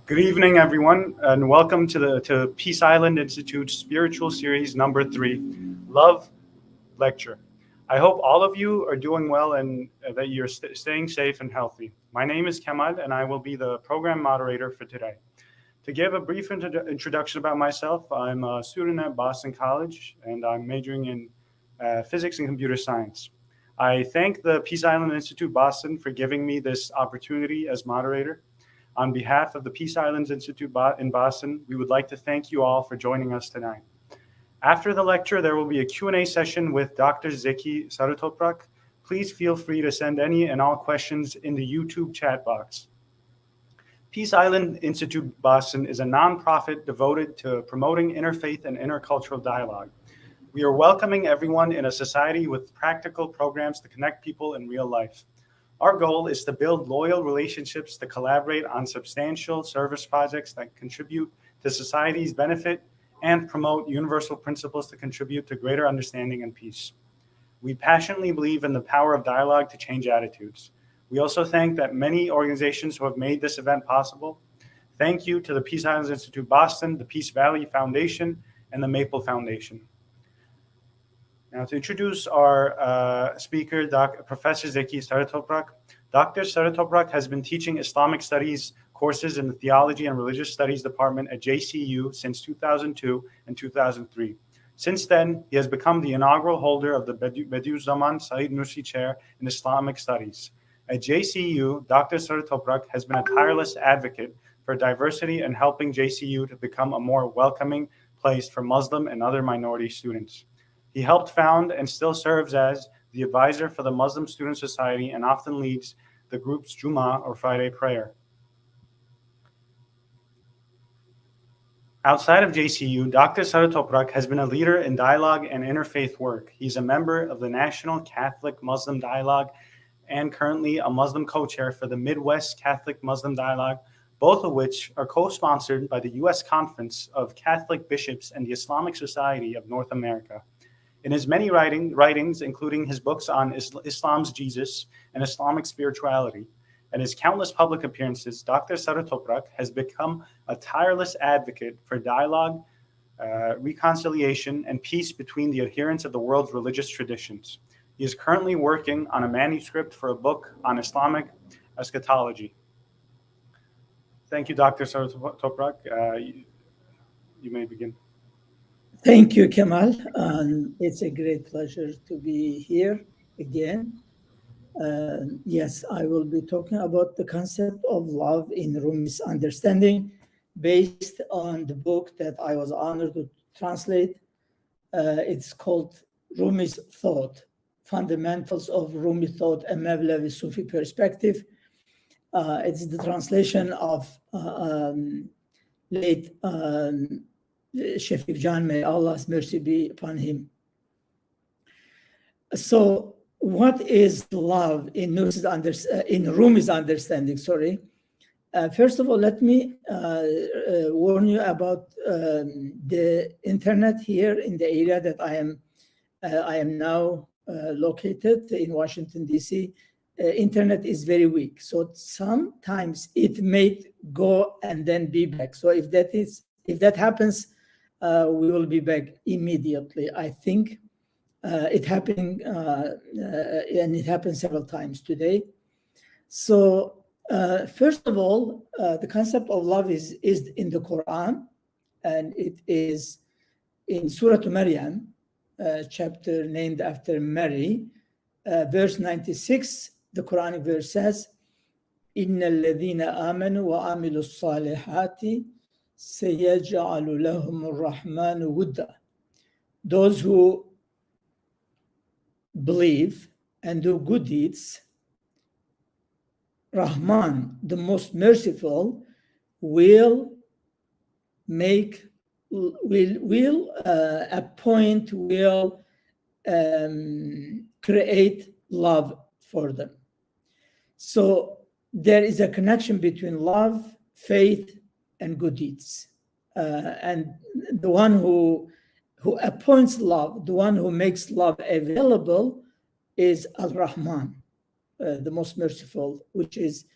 Good evening, everyone, and welcome to Peace Island Institute's spiritual series number 3, Love Lecture. I hope all of you are doing well and that you're staying safe and healthy. My name is Kemal, and I will be the program moderator for today. To give a brief introduction about myself, I'm a student at Boston College, and I'm majoring in physics and computer science. I thank the Peace Island Institute Boston for giving me this opportunity as moderator. On behalf of the Peace Islands Institute in Boston, we would like to thank you all for joining us tonight. After the lecture, there will be a Q&A session with Dr. Zeki Saritoprak. Please feel free to send any and all questions in the YouTube chat box. Peace Island Institute Boston is a nonprofit devoted to promoting interfaith and intercultural dialogue. We are welcoming everyone in a society with practical programs to connect people in real life. Our goal is to build loyal relationships to collaborate on substantial service projects that contribute to society's benefit and promote universal principles to contribute to greater understanding and peace. We passionately believe in the power of dialogue to change attitudes. We also thank that many organizations who have made this event possible. Thank you to the Peace Islands Institute Boston, the Peace Valley Foundation, and the Maple Foundation. Now, to introduce our speaker, Professor Zeki Saritoprak. Dr. Saritoprak has been teaching Islamic studies courses in the Theology and Religious Studies Department at JCU since 2002 and 2003. Since then, he has become the inaugural holder of the Bediüzzaman Said Nursi Chair in Islamic Studies. At JCU, Dr. Saritoprak has been a tireless advocate for diversity and helping JCU to become a more welcoming place for Muslim and other minority students. He helped found and still serves as the advisor for the Muslim Student Society and often leads the group's Jummah or Friday prayer. Outside of JCU, Dr. Saritoprak has been a leader in dialogue and interfaith work. He's a member of the National Catholic Muslim Dialogue and currently a Muslim co-chair for the Midwest Catholic Muslim Dialogue, both of which are co-sponsored by the U.S. Conference of Catholic Bishops and the Islamic Society of North America. In his many writings, including his books on Islam's Jesus and Islamic spirituality, and his countless public appearances, Dr. Saritoprak has become a tireless advocate for dialogue, reconciliation, and peace between the adherents of the world's religious traditions. He is currently working on a manuscript for a book on Islamic eschatology. Thank you, Dr. Saritoprak. You may begin. Thank you, Kemal. It's a great pleasure to be here again. Yes, I will be talking about the concept of love in Rumi's understanding based on the book that I was honored to translate. It's called Rumi's Thought, Fundamentals of Rumi Thought, a Mevlevi Sufi Perspective. It's the translation of late Shafiq Jan, may Allah's mercy be upon him. So, what is love in Rumi's understanding? First of all, let me warn you about the internet here in the area that I am now located in Washington, D.C. Internet is very weak, so sometimes it may go and then be back. So if that happens, we will be back immediately. I think it happened, and it happened several times today. So first of all, the concept of love is in the Quran, and it is in Surah Maryam, chapter named after Mary, verse 96. The Quranic verse says, "Inna alladhina amanu wa amilu salihati sayaj'alu lahum ar-rahmanu wudda." Those who believe and do good deeds, Rahman, the most merciful, will create love for them. So there is a connection between love, faith, and good deeds. And the one who appoints love, the one who makes love available, is Al-Rahman, the most merciful, which is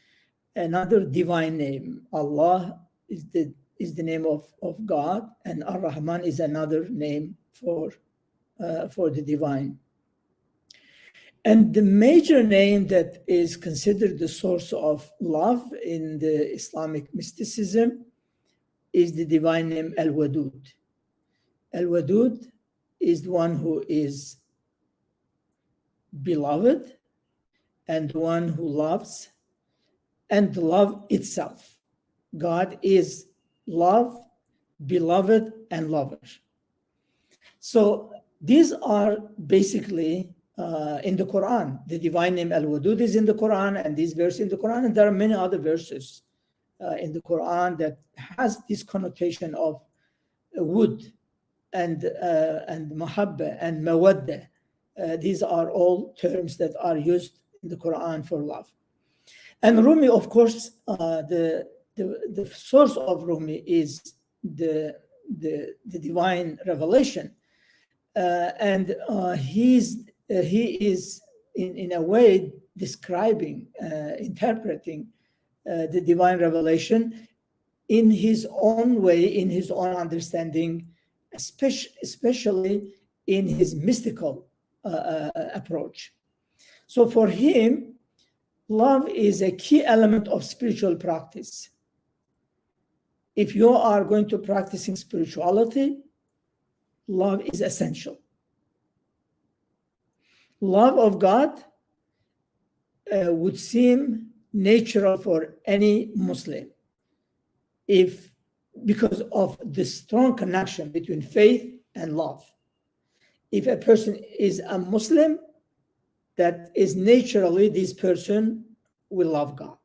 another divine name. Allah the name of God, and Ar-Rahman is another name for the divine. And the major name that is considered the source of love in the Islamic mysticism is the divine name Al-Wadud. Al-Wadud is the one who is beloved and one who loves, and love itself. God is love, beloved, and lover. So these are basically in the Quran. The divine name Al-Wadud is in the Quran, and this verse in the Quran, and there are many other verses in the Quran that has this connotation of wood and mahabba and mawadda. These are all terms that are used in the Quran for love. And Rumi, of course, the source of Rumi is the divine revelation, and he is in a way describing, interpreting the divine revelation in his own way, in his own understanding, especially in his mystical approach. So for him, love is a key element of spiritual practice. If you are going to practicing spirituality, love is essential. Love of God would seem natural for any Muslim because of the strong connection between faith and love. If a person is a Muslim, that is naturally this person will love God.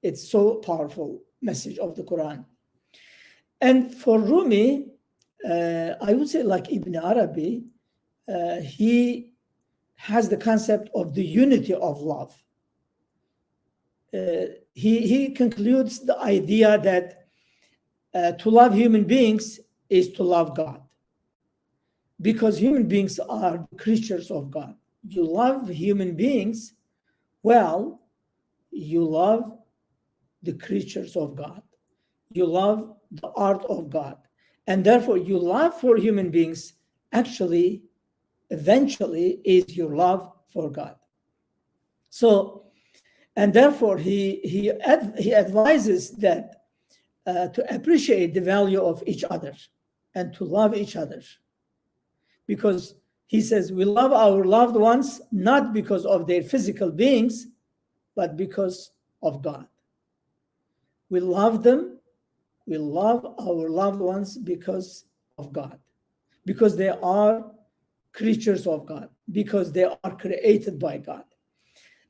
It's so powerful message of the Quran. And for Rumi, I would say like Ibn Arabi, he has the concept of the unity of love. He concludes the idea that to love human beings is to love God, because human beings are creatures of God. You love human beings, well, you love the creatures of God. You love the art of God. And therefore, your love for human beings actually, eventually, is your love for God. So, and therefore, he advises that to appreciate the value of each other and to love each other. Because he says we love our loved ones not because of their physical beings, but because of God. We love them, we love our loved ones because of God, because they are creatures of God, because they are created by God.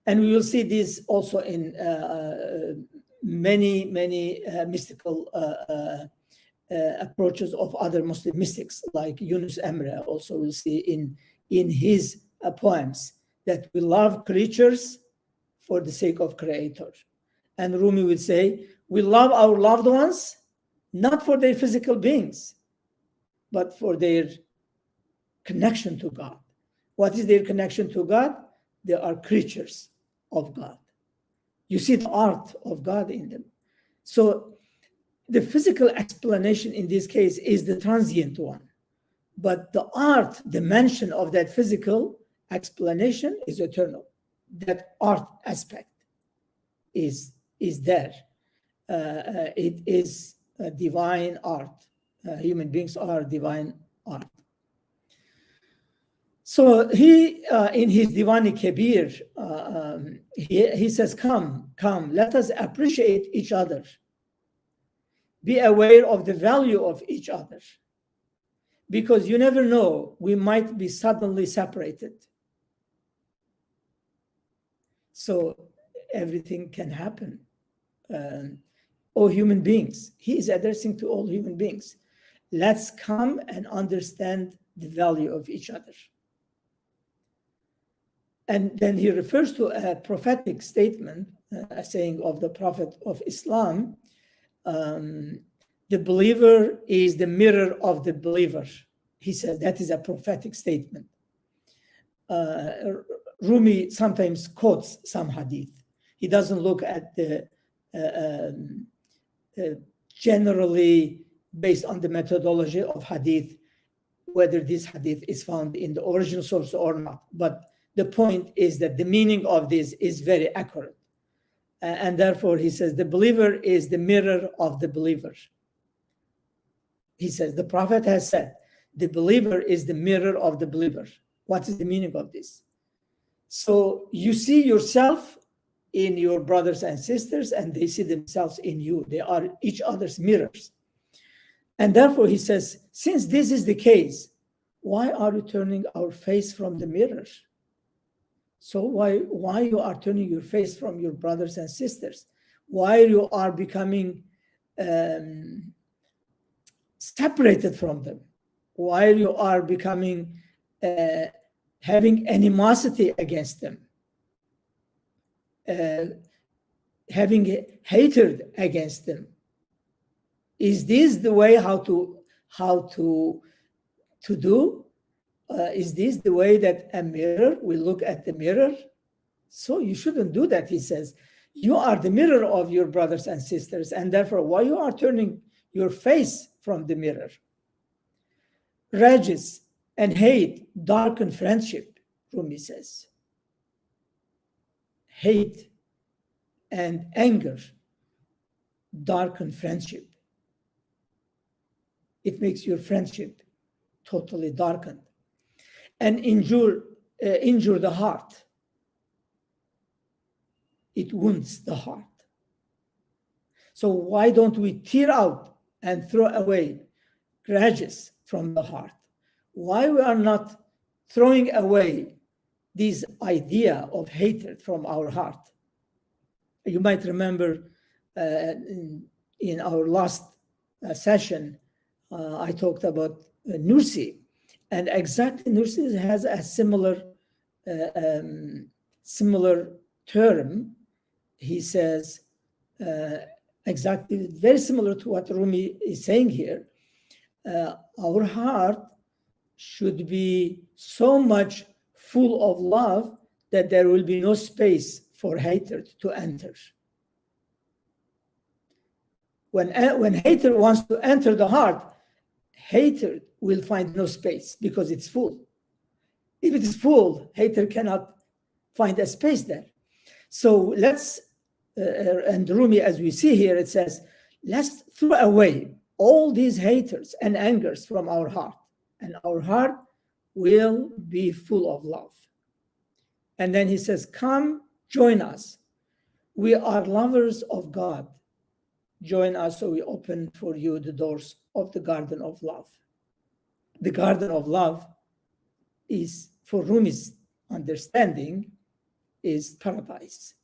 And we will see this also in many mystical approaches of other Muslim mystics, like Yunus Emre. Also, we'll see in his poems that we love creatures for the sake of Creator. And Rumi would say, we love our loved ones not for their physical beings, but for their connection to God. What is their connection to God? They are creatures of God. You see the art of God in them. So the physical explanation in this case is the transient one, but the art dimension of that physical explanation is eternal. That art aspect is there. It is a divine art. Human beings are divine art. So he, in his Divani Kabir, he says, come, let us appreciate each other. Be aware of the value of each other. Because you never know, we might be suddenly separated. So everything can happen. All human beings, he is addressing to all human beings. Let's come and understand the value of each other. And then he refers to a prophetic statement, a saying of the Prophet of Islam, the believer is the mirror of the believer. He says that is a prophetic statement. Rumi sometimes quotes some hadith. He doesn't look at the generally based on the methodology of hadith, whether this hadith is found in the original source or not. But the point is that the meaning of this is very accurate. And therefore, he says, the believer is the mirror of the believer. He says, the Prophet has said, the believer is the mirror of the believer. What is the meaning of this? So you see yourself in your brothers and sisters, and they see themselves in you. They are each other's mirrors. And therefore, he says, since this is the case, why are you turning our face from the mirror? So why you are turning your face from your brothers and sisters? Why you are becoming separated from them? Why you are becoming having animosity against them? Having hatred against them? Is this the way how to do? Is this the way that a mirror will look at the mirror? So you shouldn't do that, he says. You are the mirror of your brothers and sisters, and therefore, why you are turning your face from the mirror? Rages and hate darken friendship, Rumi says. Hate and anger darken friendship. It makes your friendship totally darkened. And injure the heart. It wounds the heart. So why don't we tear out and throw away grudges from the heart? Why we are not throwing away this idea of hatred from our heart? You might remember in our last session, I talked about Nursi, and exactly Nursi has a similar term. He says exactly very similar to what Rumi is saying here. Our heart should be so much full of love that there will be no space for hatred to enter. When hatred wants to enter the heart, hatred will find no space because it's full. If it is full, hatred cannot find a space there. So let's, and Rumi, as we see here, it says, let's throw away all these haters and angers from our heart, and our heart will be full of love. And then he says, come, join us. We are lovers of God. Join us so we open for you the doors of the garden of love. The garden of love is, for Rumi's understanding, is paradise.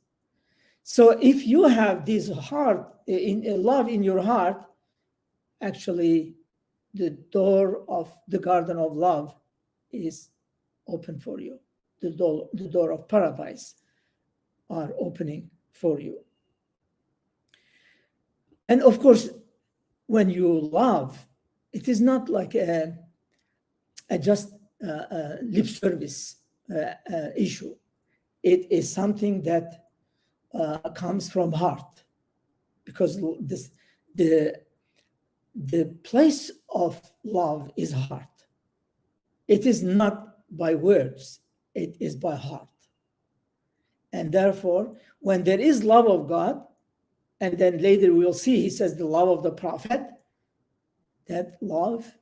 So if you have this heart, in love in your heart, actually the door of the garden of love is open for you. The door of paradise are opening for you. And of course, when you love, it is not like a just lip service issue. It is something that comes from heart, because the place of love is heart. It is not by words, it is by heart. And therefore, when there is love of God, and then later we'll see, he says the love of the Prophet, that love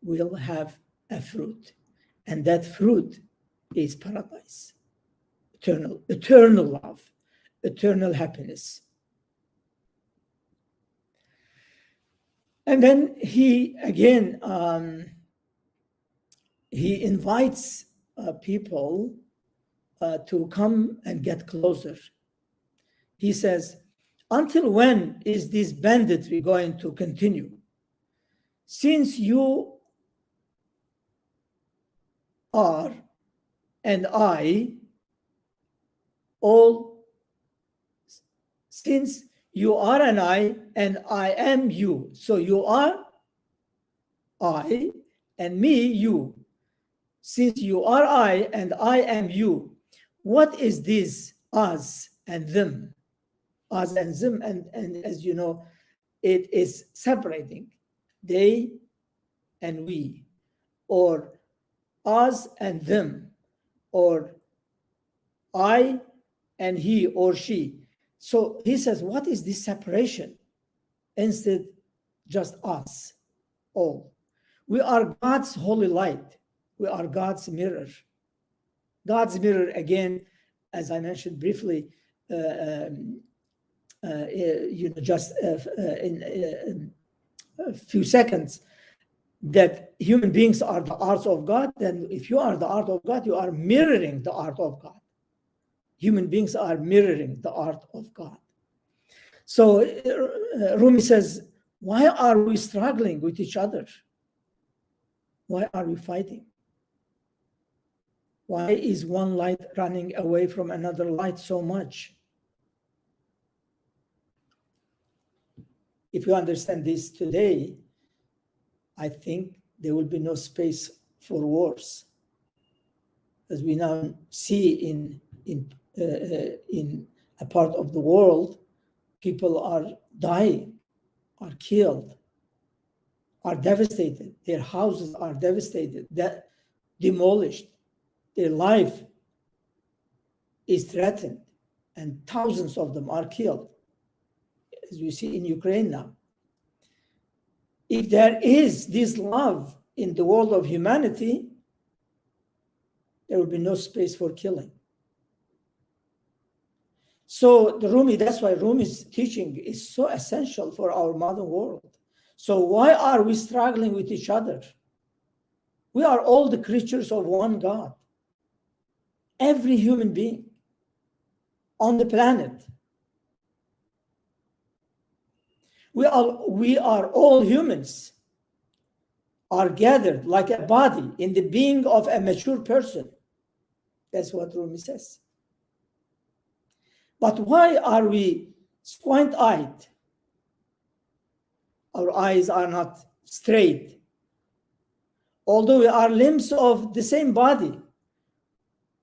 will have a fruit. And that fruit is paradise. Eternal love, eternal happiness. And then he, again, he invites people to come and get closer. He says, until when is this banditry going to continue? Since you are and I all, since you are and I am you. So you are I and me, you. Since you are I and I am you, what is this us and them? Us and them, and as you know, it is separating they and we, or us and them, or I and he or she. So he says, what is this separation? Instead, just us, all. We are God's holy light. We are God's mirror. God's mirror, again, as I mentioned briefly, just in a few seconds, that human beings are the art of God. Then if you are the art of God, you are mirroring the art of God. Human beings are mirroring the art of God. So Rumi says, why are we struggling with each other? Why are we fighting? Why is one light running away from another light so much? If you understand this today, I think there will be no space for wars. As we now see in a part of the world, people are dying, are killed, are devastated. Their houses are devastated, demolished. Their life is threatened, and thousands of them are killed, as we see in Ukraine now. If there is this love in the world of humanity, there will be no space for killing. So that's why Rumi's teaching is so essential for our modern world. So why are we struggling with each other? We are all the creatures of one God. Every human being on the planet. We are all humans, are gathered like a body in the being of a mature person. That's what Rumi says. But why are we squint-eyed? Our eyes are not straight. Although we are limbs of the same body,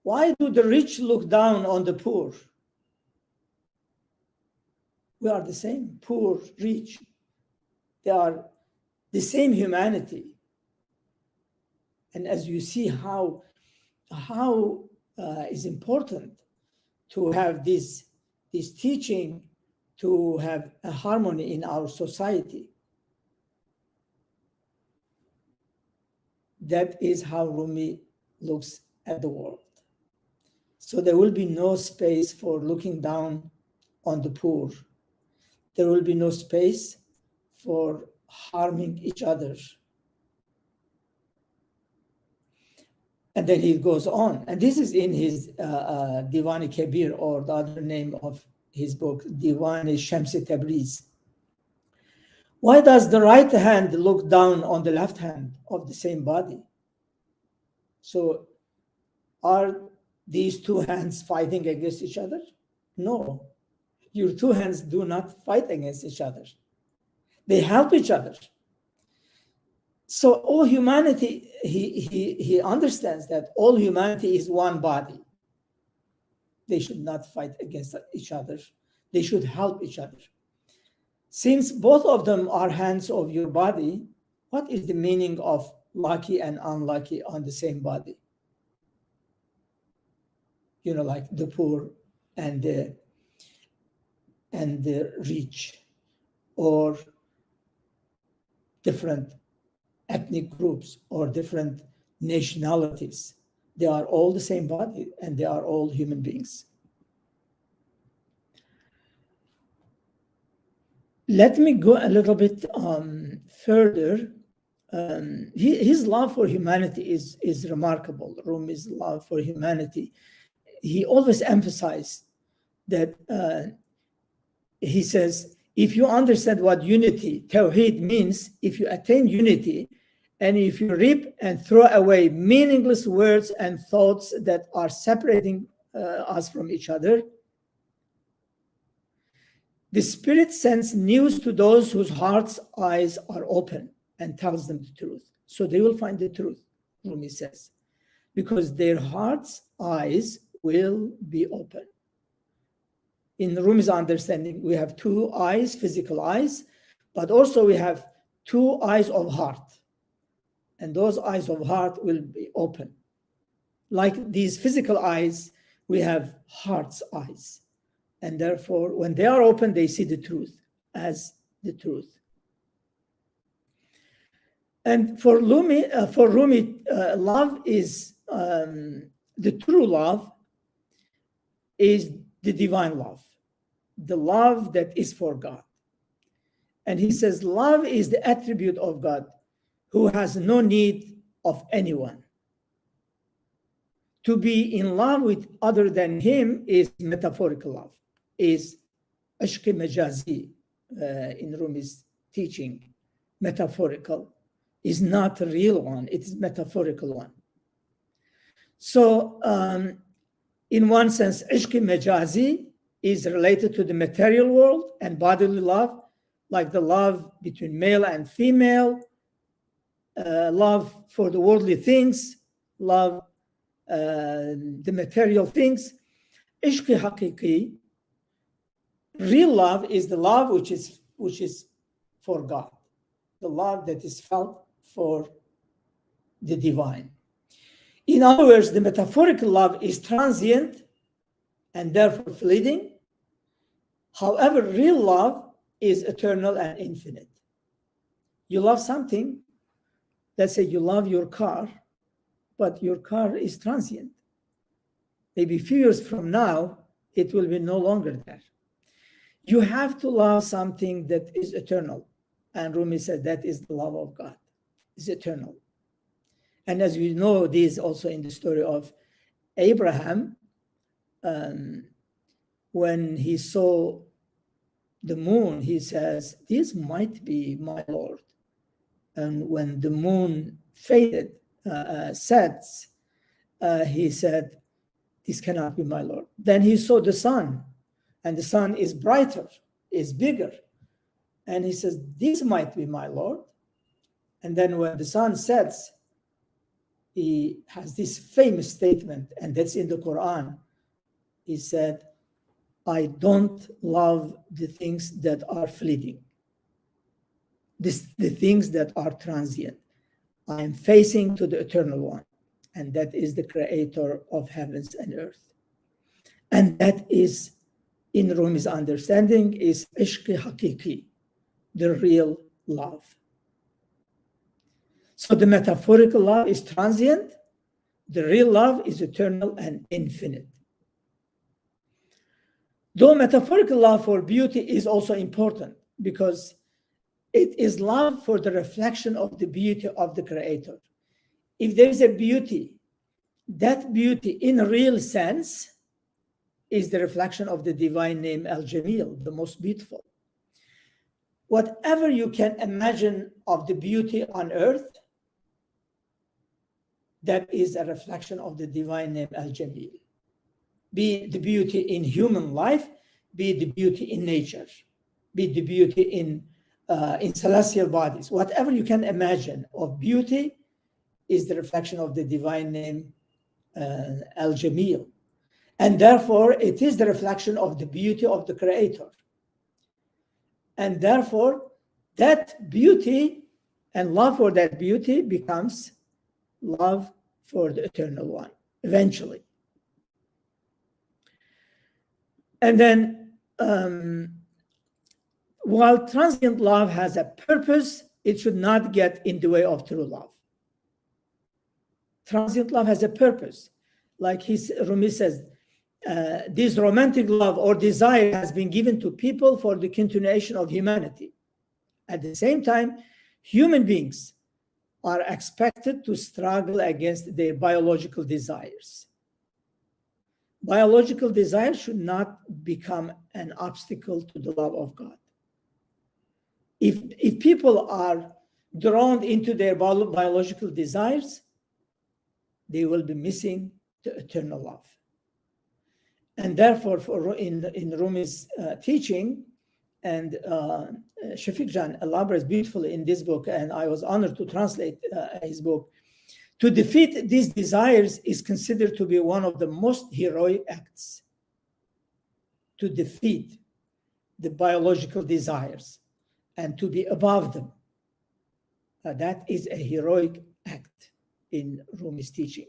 why do the rich look down on the poor? We are the same, poor, rich. They are the same humanity. And as you see how is important to have this teaching, to have a harmony in our society. That is how Rumi looks at the world. So there will be no space for looking down on the poor. There will be no space for harming each other. And then he goes on, and this is in his Diwan-i-Kabir, or the other name of his book, Diwan-i-Shams-i Tabriz. Why does the right hand look down on the left hand of the same body? So are these two hands fighting against each other? No, your two hands do not fight against each other. They help each other. So all humanity, he understands that all humanity is one body. They should not fight against each other. They should help each other. Since both of them are hands of your body, what is the meaning of lucky and unlucky on the same body? You know, like the poor and the rich, or different ethnic groups or different nationalities. They are all the same body, and they are all human beings. Let me go a little bit further. His love for humanity is remarkable. Rumi's love for humanity. He always emphasized that he says, if you understand what unity, Tawheed, means, if you attain unity, and if you rip and throw away meaningless words and thoughts that are separating us from each other, the Spirit sends news to those whose hearts' eyes are open and tells them the truth. So they will find the truth, Rumi says, because their hearts' eyes will be open. In Rumi's understanding, we have two eyes, physical eyes, But also we have two eyes of heart. And those eyes of heart will be open. Like these physical eyes, we have heart's eyes. And therefore, when they are open, they see the truth as the truth. And for Rumi, love is, the true love is the divine love, the love that is for God. And he says, love is the attribute of God who has no need of anyone. To be in love with other than him is metaphorical love, is ishq majazi in Rumi's teaching. Metaphorical is not a real one, it is metaphorical one. So in one sense, ishq majazi is related to the material world and bodily love, like the love between male and female, love for the worldly things, love the material things. Ishq haqiqi, real love, is the love which is for God, the love that is felt for the divine. In other words, the metaphorical love is transient and therefore fleeting. However, real love is eternal and infinite. You love something, let's say you love your car, but your car is transient. Maybe a few years from now, it will be no longer there. You have to love something that is eternal. And Rumi said that is the love of God, is eternal. And as we know, this also in the story of Abraham, when he saw the moon, he says, this might be my Lord. And when the moon faded, sets, he said, this cannot be my Lord. Then he saw the sun, and the sun is brighter, is bigger. And he says, this might be my Lord. And then when the sun sets, he has this famous statement, and that's in the Quran. He said, I don't love the things that are fleeting, the things that are transient. I am facing to the eternal one, and that is the creator of heavens and earth. And that is, in Rumi's understanding, is ishq haqiqi, the real love. So the metaphorical love is transient, the real love is eternal and infinite. Though metaphorical love for beauty is also important, because it is love for the reflection of the beauty of the Creator. If there is a beauty, that beauty in a real sense is the reflection of the divine name Al-Jamil, the most beautiful. Whatever you can imagine of the beauty on earth, that is a reflection of the divine name Al-Jamil. Be the beauty in human life, be the beauty in nature, be the beauty in celestial bodies. Whatever you can imagine of beauty is the reflection of the divine name Al-Jamil. And therefore, it is the reflection of the beauty of the Creator. And therefore, that beauty and love for that beauty becomes love for the Eternal One, eventually. And then, while transient love has a purpose, it should not get in the way of true love. Transient love has a purpose. Like Rumi says, this romantic love or desire has been given to people for the continuation of humanity. At the same time, human beings are expected to struggle against their biological desires. Biological desire should not become an obstacle to the love of God. If people are drawn into their biological desires, they will be missing the eternal love. And therefore, in Rumi's teaching, and Shafiq Jan elaborates beautifully in this book, and I was honored to translate his book, to defeat these desires is considered to be one of the most heroic acts. To defeat the biological desires and to be above them. That is a heroic act in Rumi's teaching.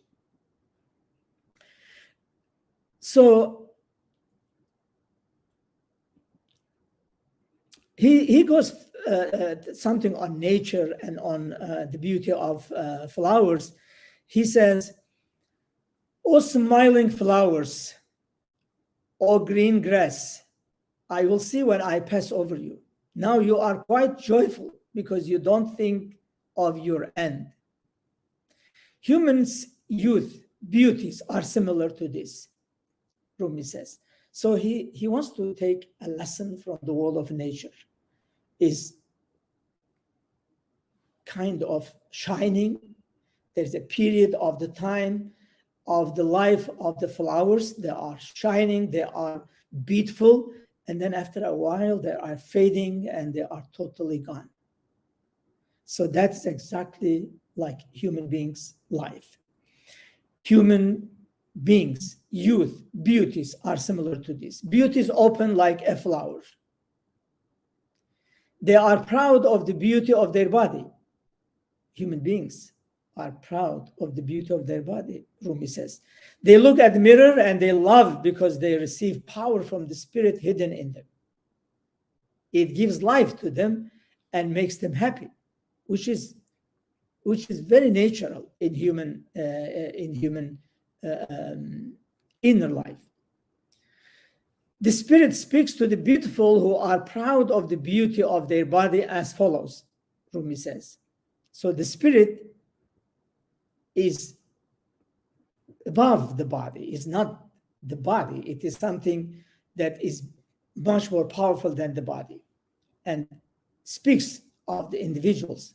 So he goes something on nature and on the beauty of flowers. He says, "O smiling flowers, O green grass, I will see when I pass over you. Now you are quite joyful because you don't think of your end. Humans' youth, beauties are similar to this," Rumi says. So he wants to take a lesson from the world of nature. Is kind of shining. There's a period of the time of the life of the flowers. They are shining, they are beautiful, and then after a while they are fading and they are totally gone. So that's exactly like human beings' life. Human beings, youth, beauties are similar to this. Beauties open like a flower. They are proud of the beauty of their body. Human beings are proud of the beauty of their body, Rumi says. They look at the mirror and they love because they receive power from the spirit hidden in them. It gives life to them and makes them happy, which is very natural in human inner life. The spirit speaks to the beautiful who are proud of the beauty of their body as follows, Rumi says. So the spirit is above the body, is not the body. It is something that is much more powerful than the body and speaks of the individuals.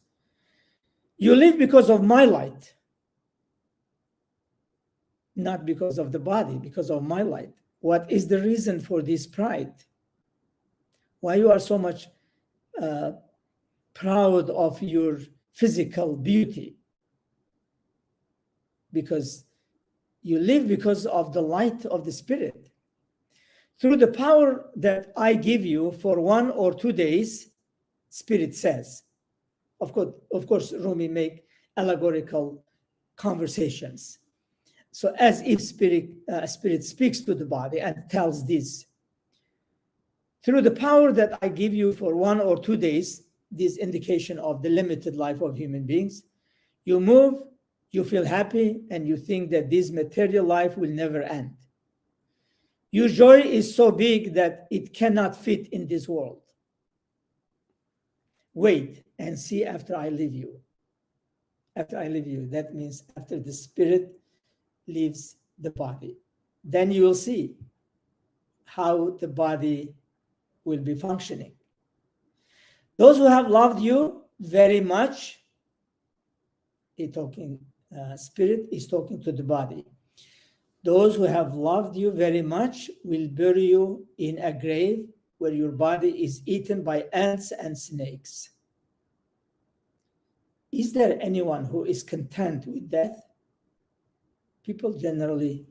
You live because of my light, not because of the body, because of my light. What is the reason for this pride? Why you are so much proud of your physical beauty? Because you live because of the light of the spirit. Through the power that I give you for 1 or 2 days, spirit says. Of course, Rumi make allegorical conversations. So as if spirit speaks to the body and tells this. Through the power that I give you for 1 or 2 days, this indication of the limited life of human beings, you move, you feel happy, and you think that this material life will never end. Your joy is so big that it cannot fit in this world. Wait and see after I leave you. After I leave you, that means after the spirit leaves the body. Then you will see how the body will be functioning. Those who have loved you very much, spirit is talking to the body. Those who have loved you very much will bury you in a grave where your body is eaten by ants and snakes. Is there anyone who is content with death? People generally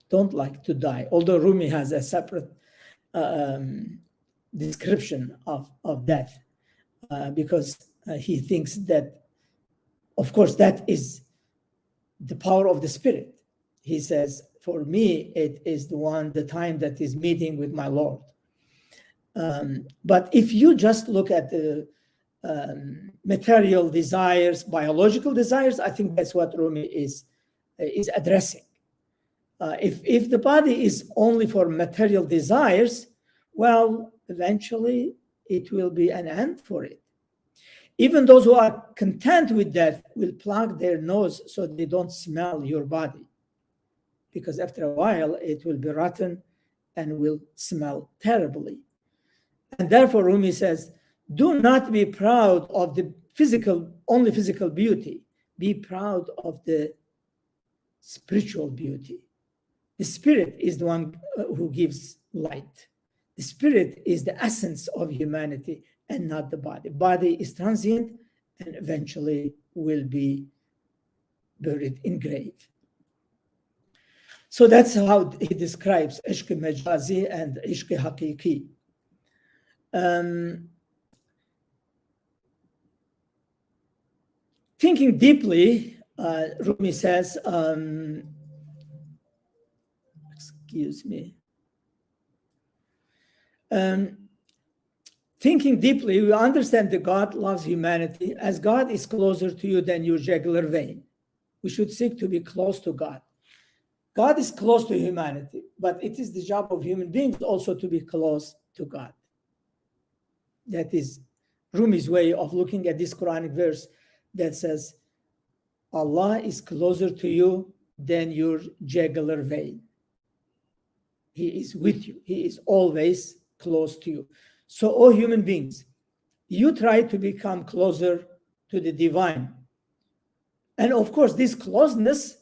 don't like to die, although Rumi has a separate description of death because he thinks that, of course, that is the power of the spirit. He says, for me, it is the time that is meeting with my Lord. But if you just look at the material desires, biological desires, I think that's what Rumi is addressing. If the body is only for material desires, well, eventually it will be an end for it. Even those who are content with death will plug their nose so they don't smell your body, because after a while it will be rotten and will smell terribly. And therefore Rumi says, do not be proud of the only physical beauty. Be proud of the spiritual beauty. The spirit is the one who gives light. The spirit is the essence of humanity and not the body. Body is transient and eventually will be buried in grave. So that's how he describes ishq majazi and ishq haqiqi. Thinking deeply, Rumi says, excuse me. Thinking deeply, we understand that God loves humanity as God is closer to you than your jugular vein. We should seek to be close to God. God is close to humanity, but it is the job of human beings also to be close to God. That is Rumi's way of looking at this Quranic verse that says, Allah is closer to you than your jugular vein. He is with you. He is always close to you. So, all human beings, you try to become closer to the divine. And of course, this closeness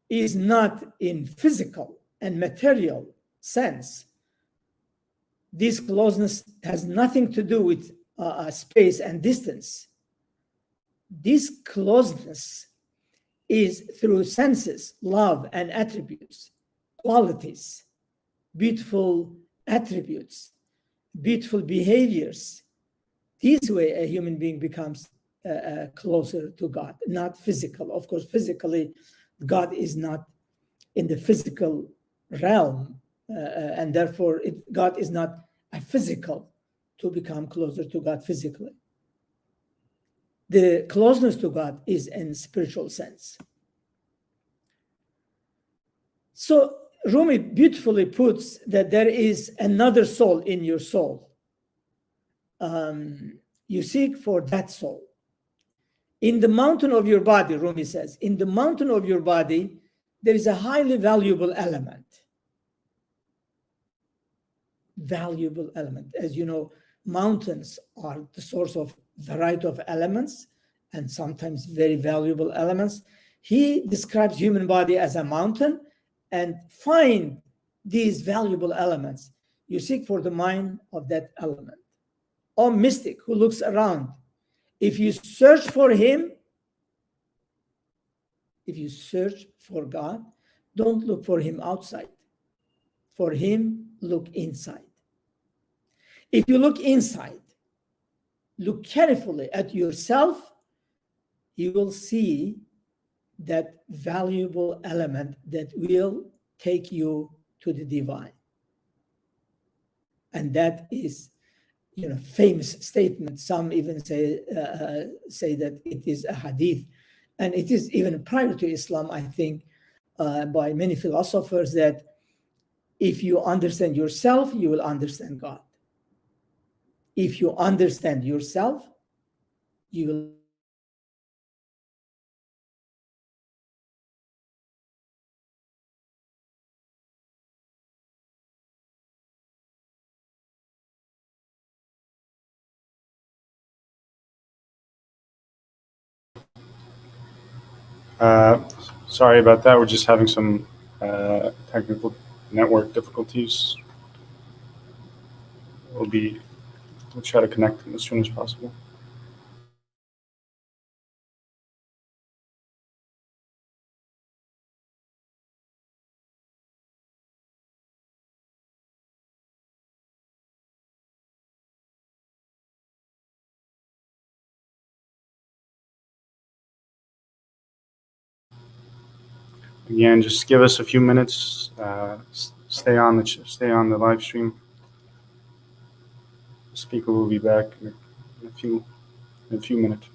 is not in physical and material sense. This closeness has nothing to do with space and distance. This closeness is through senses, love and attributes, qualities, beautiful attributes, beautiful behaviors. This way a human being becomes closer to God, not physical. Of course, physically, God is not in the physical realm, and therefore God is not a physical to become closer to God physically. The closeness to God is in spiritual sense. So Rumi beautifully puts that there is another soul in your soul. You seek for that soul. In the mountain of your body, Rumi says, in the mountain of your body, there is a highly valuable element. Valuable element. As you know, mountains are the source of variety of elements and sometimes very valuable elements. He describes human body as a mountain and find these valuable elements. You seek for the mind of that element. O mystic who looks around, if you search for him, if you search for God, don't look for him outside. For him, look inside. If you look inside, look carefully at yourself, you will see that valuable element that will take you to the divine. And that is, famous statement. Some even say that it is a hadith. And it is even prior to Islam, I think, by many philosophers, that if you understand yourself, you will understand God. If you understand yourself, you will Sorry about that. We're just having some technical network difficulties. We'll try to connect as soon as possible. Again, just give us a few minutes. Stay on the live stream. The speaker will be back in a few minutes.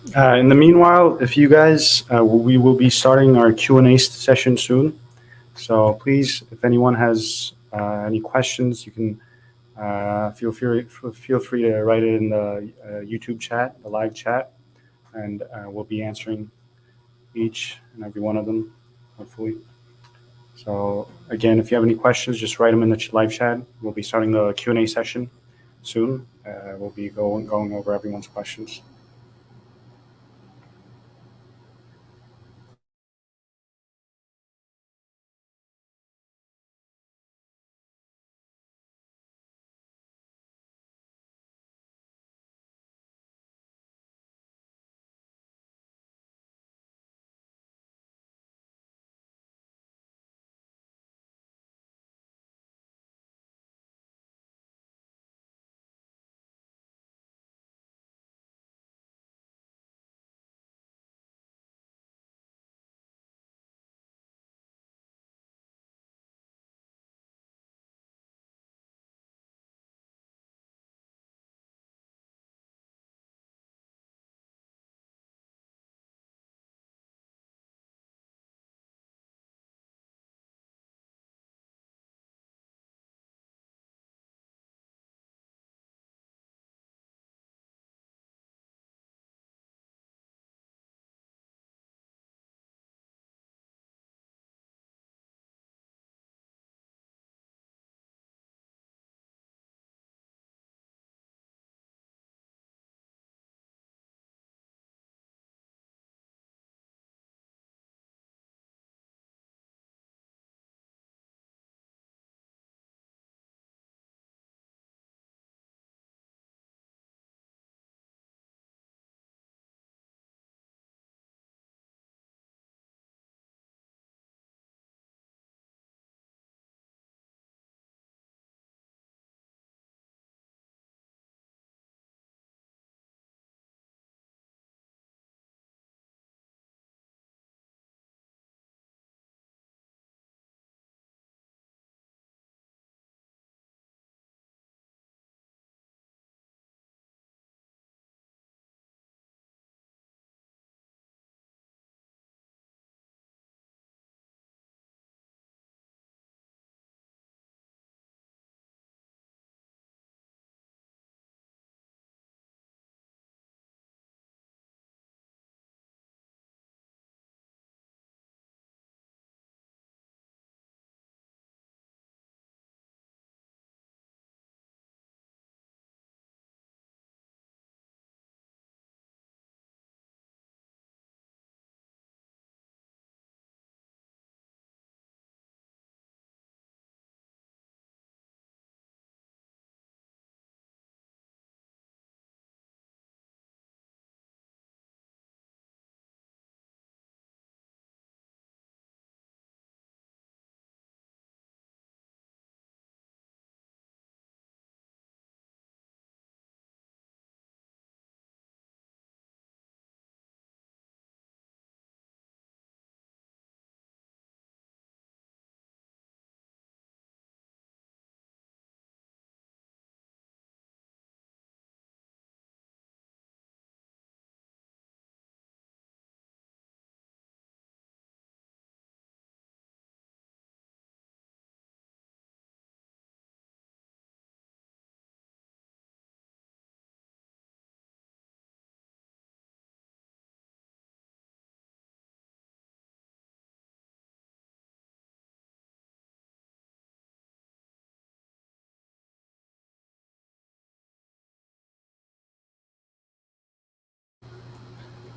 In the meanwhile, if you guys, we will be starting our Q&A session soon. So please, if anyone has any questions, you can feel free to write it in the YouTube chat, the live chat, and we'll be answering each and every one of them, hopefully. So again, if you have any questions, just write them in the live chat. We'll be starting the Q&A session soon. We'll be going over everyone's questions.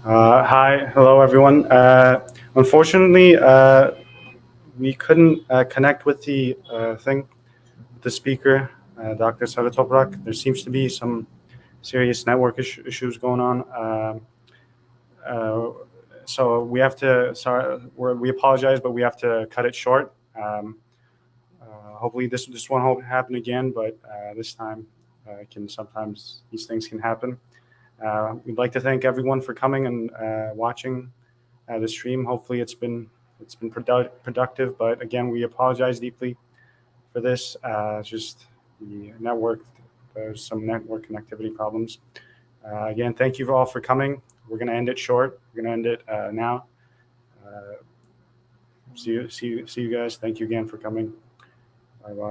Hi, hello everyone. Unfortunately, we couldn't connect with the speaker, Dr. Saritoprak. There seems to be some serious network issues going on. So we have to, we apologize, but we have to cut it short. Hopefully this won't happen again, but this time sometimes these things can happen. We'd like to thank everyone for coming and watching the stream. Hopefully it's been productive, but again, we apologize deeply for this. It's just the network. There's some network connectivity problems. Again, thank you all for coming. we're going to end it short. We're going to end it now. See you guys. Thank you again for coming. Bye bye.